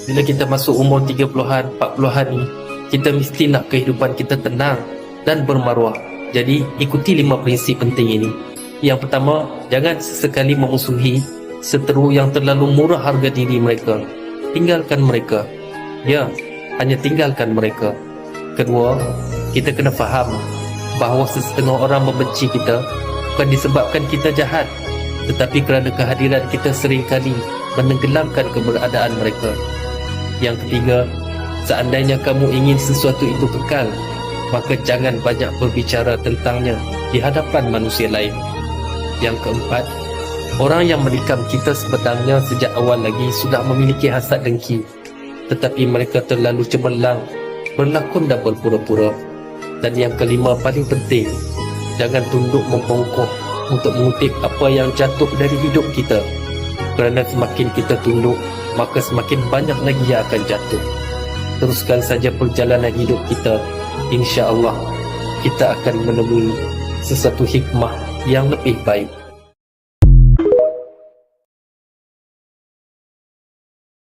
Bila kita masuk umur 30-an, 40-an ni, kita mesti nak kehidupan kita tenang dan bermaruah. Jadi ikuti 5 prinsip penting ini. Yang pertama, jangan sesekali memusuhi seteru yang terlalu murah harga diri mereka. Tinggalkan mereka. Ya, hanya tinggalkan mereka. Kedua, kita kena faham bahawa sesetengah orang membenci kita bukan disebabkan kita jahat, tetapi kerana kehadiran kita seringkali menenggelamkan keberadaan mereka. Yang ketiga, seandainya kamu ingin sesuatu itu kekal, maka jangan banyak berbicara tentangnya di hadapan manusia lain. Yang keempat, orang yang menikam kita sebenarnya sejak awal lagi sudah memiliki hasad dengki, tetapi mereka terlalu cemerlang, berlakon dan berpura-pura. Dan yang kelima, paling penting, jangan tunduk membongkok untuk mengutip apa yang jatuh dari hidup kita. Kerana semakin kita tunduk, maka semakin banyak lagi yang akan jatuh. Teruskan saja perjalanan hidup kita. Insya Allah kita akan menemui sesuatu hikmah yang lebih baik.